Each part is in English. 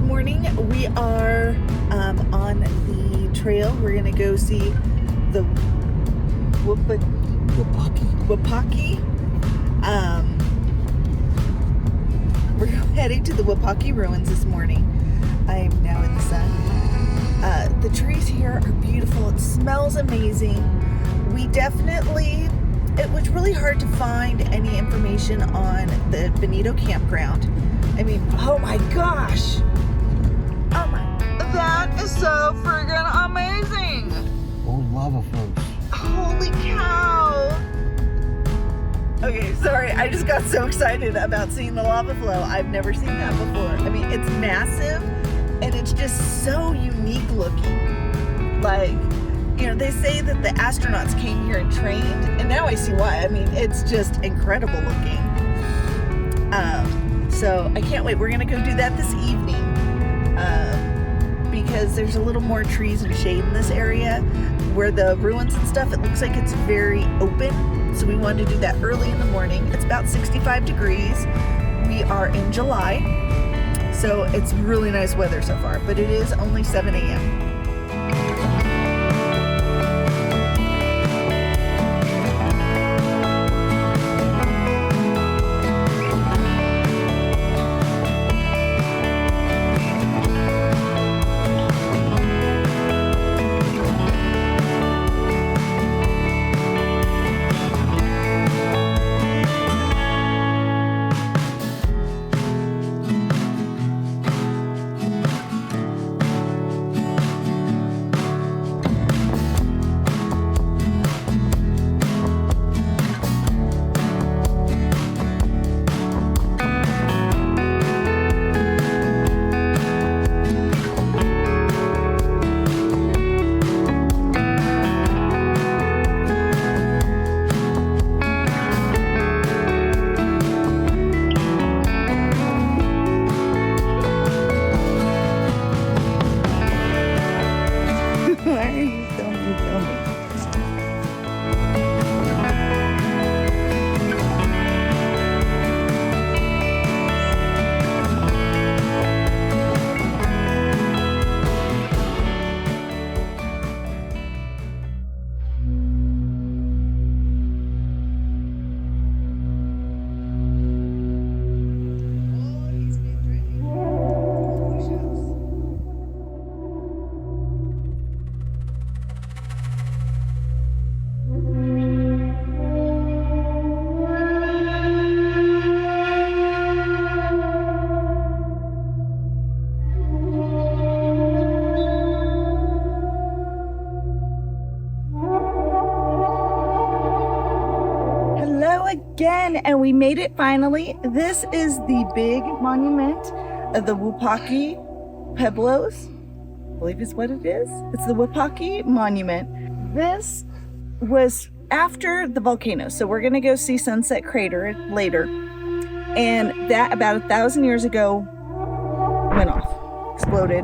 morning. We are on the trail. We're going to go see the Wupatki. We're heading to the Wupatki ruins this morning. I am now in the sun. The trees here are beautiful. It smells amazing. It was really hard to find any information on the Bonito Campground. I mean, oh my gosh. Oh my, that is so friggin' amazing. Oh, lava flows. Holy cow. Okay, sorry, I just got so excited about seeing the lava flow. I've never seen that before. I mean, it's massive and it's just so unique looking. Like, you know, they say that the astronauts came here and trained, and now I see why. I mean, it's just incredible looking. So I can't wait. We're gonna go do that this evening because there's a little more trees and shade in this area where the ruins and stuff, it looks like it's very open. So we wanted to do that early in the morning. It's about 65 degrees. We are in July, so it's really nice weather so far, but it is only 7 a.m. Again, and we made it finally. This is the big monument of the Wupatki Pueblos, I believe is what it is. It's the Wupatki Monument. This was after the volcano, so we're gonna go see Sunset Crater later. And that about 1,000 years ago went off, exploded,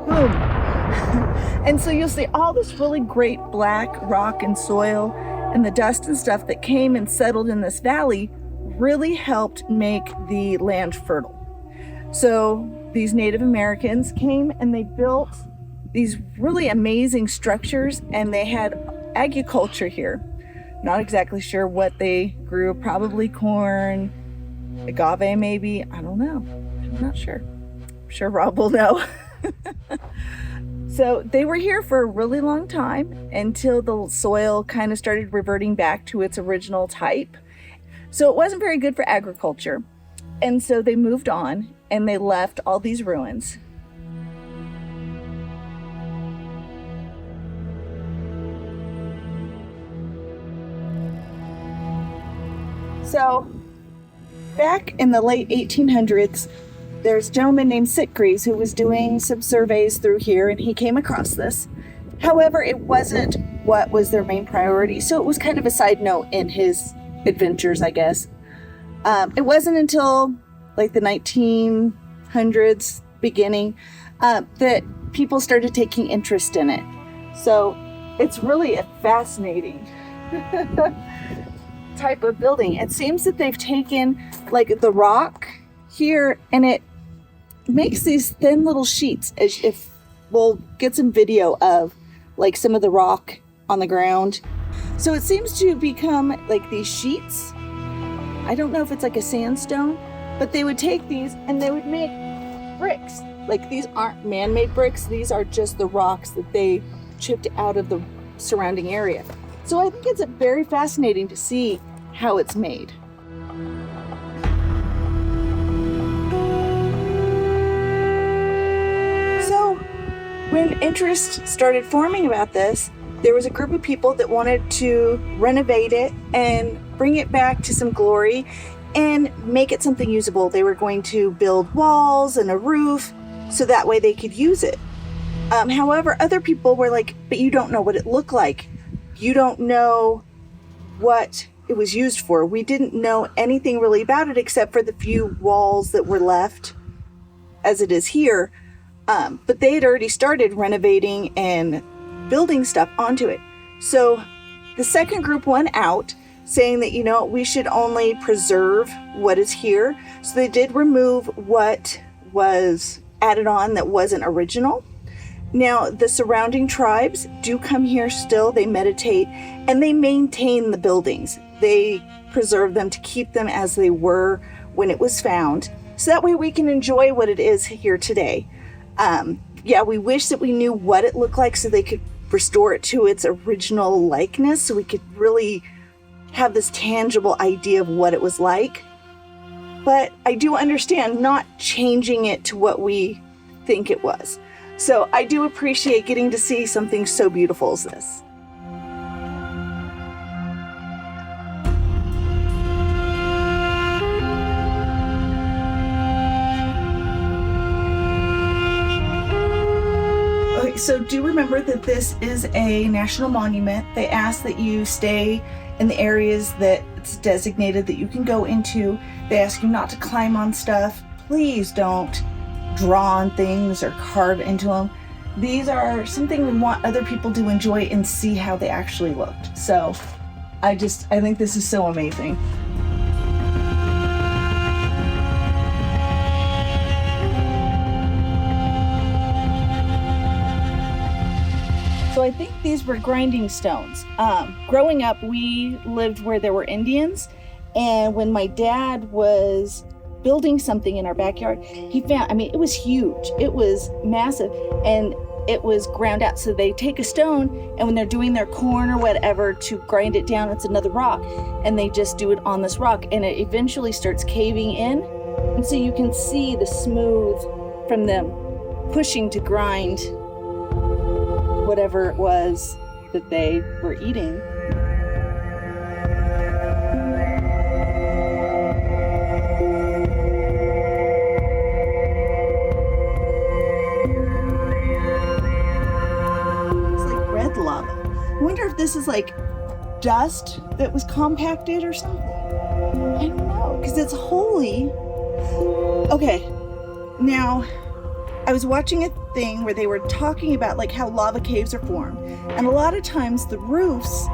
boom. And so you'll see all this really great black rock and soil, and the dust and stuff that came and settled in this valley really helped make the land fertile. So these Native Americans came and they built these really amazing structures, and they had agriculture here. Not exactly sure what they grew, probably corn, agave maybe, I don't know. I'm not sure. I'm sure Rob will know. So they were here for a really long time until the soil kind of started reverting back to its original type. So it wasn't very good for agriculture. And so they moved on and they left all these ruins. So back in the late 1800s, there's a gentleman named Sitgreaves who was doing some surveys through here, and he came across this. However, it wasn't what was their main priority, so it was kind of a side note in his adventures, I guess. It wasn't until like the 1900s beginning that people started taking interest in it. So it's really a fascinating type of building. It seems that they've taken like the rock here and makes these thin little sheets. If we'll get some video of like some of the rock on the ground. So it seems to become like these sheets. I don't know if it's like a sandstone, but they would take these and they would make bricks. Like these aren't man-made bricks. These are just the rocks that they chipped out of the surrounding area. So I think it's very fascinating to see how it's made. So when interest started forming about this, there was a group of people that wanted to renovate it and bring it back to some glory and make it something usable. They were going to build walls and a roof so that way they could use it. However, other people were like, but you don't know what it looked like. You don't know what it was used for. We didn't know anything really about it except for the few walls that were left as it is here. But they had already started renovating and building stuff onto it. So the second group went out saying that, we should only preserve what is here. So they did remove what was added on that wasn't original. Now, the surrounding tribes do come here still. They meditate and they maintain the buildings. They preserve them to keep them as they were when it was found. So that way we can enjoy what it is here today. We wish that we knew what it looked like so they could restore it to its original likeness so we could really have this tangible idea of what it was like. But I do understand not changing it to what we think it was. So I do appreciate getting to see something so beautiful as this. Okay, so do remember that this is a national monument. They ask that you stay in the areas that it's designated that you can go into. They ask you not to climb on stuff. Please don't draw on things or carve into them. These are something we want other people to enjoy and see how they actually looked. So I think this is so amazing. So I think these were grinding stones. Growing up, we lived where there were Indians, and when my dad was building something in our backyard, he found, it was huge. It was massive, and it was ground out. So they take a stone, and when they're doing their corn or whatever to grind it down, it's another rock, and they just do it on this rock, and it eventually starts caving in. And so you can see the smooth from them pushing to grind whatever it was that they were eating. It's like red lava. I wonder if this is like dust that was compacted or something. I don't know, because it's holy. Okay, now I was watching a thing where they were talking about like how lava caves are formed, and a lot of times the roofs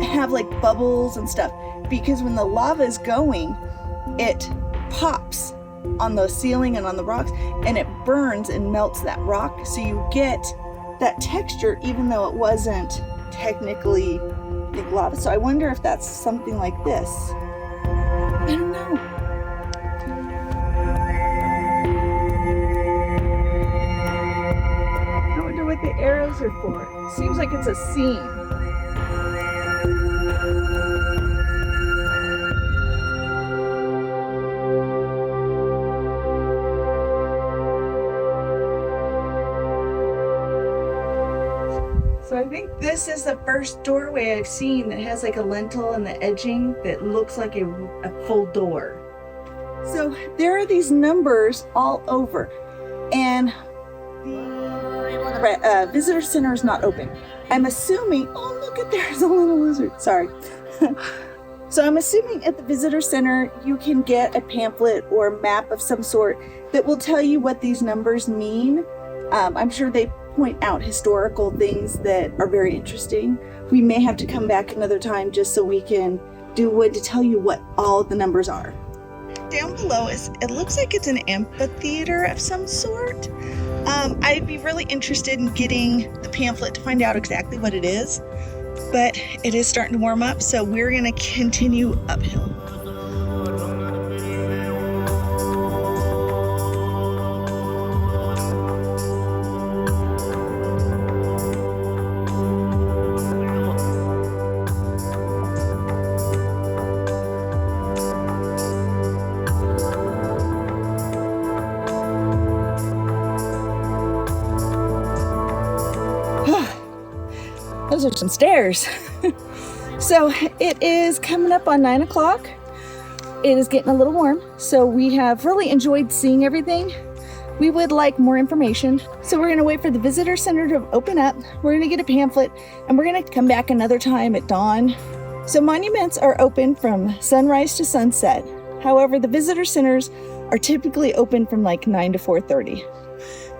have like bubbles and stuff because when the lava is going, it pops on the ceiling and on the rocks, and it burns and melts that rock, so you get that texture even though it wasn't technically like lava. So I wonder if that's something like this. I don't know. What the arrows are for. Seems like it's a seam. So I think this is the first doorway I've seen that has like a lintel and the edging that looks like a full door. So there are these numbers all over, and the visitor center is not open. I'm assuming, oh look, there's a little lizard, sorry. So I'm assuming at the visitor center you can get a pamphlet or a map of some sort that will tell you what these numbers mean. I'm sure they point out historical things that are very interesting. We may have to come back another time just so we can do one to tell you what all the numbers are. Down below it looks like it's an amphitheater of some sort. I'd be really interested in getting the pamphlet to find out exactly what it is, but it is starting to warm up, so we're gonna continue uphill. Those are some stairs. So it is coming up on 9 o'clock. It is getting a little warm. So we have really enjoyed seeing everything. We would like more information. So we're gonna wait for the visitor center to open up. We're gonna get a pamphlet and we're gonna come back another time at dawn. So monuments are open from sunrise to sunset. However, the visitor centers are typically open from like 9 to 4:30.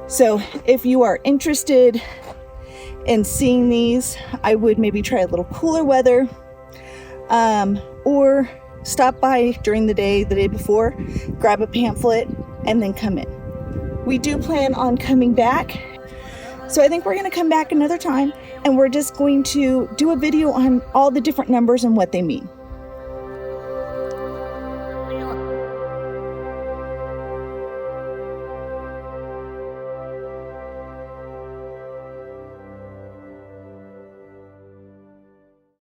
So if you are interested in seeing these, I would maybe try a little cooler weather, or stop by during the day before, grab a pamphlet, and then come in. We do plan on coming back, so I think we're gonna come back another time, and we're just going to do a video on all the different numbers and what they mean.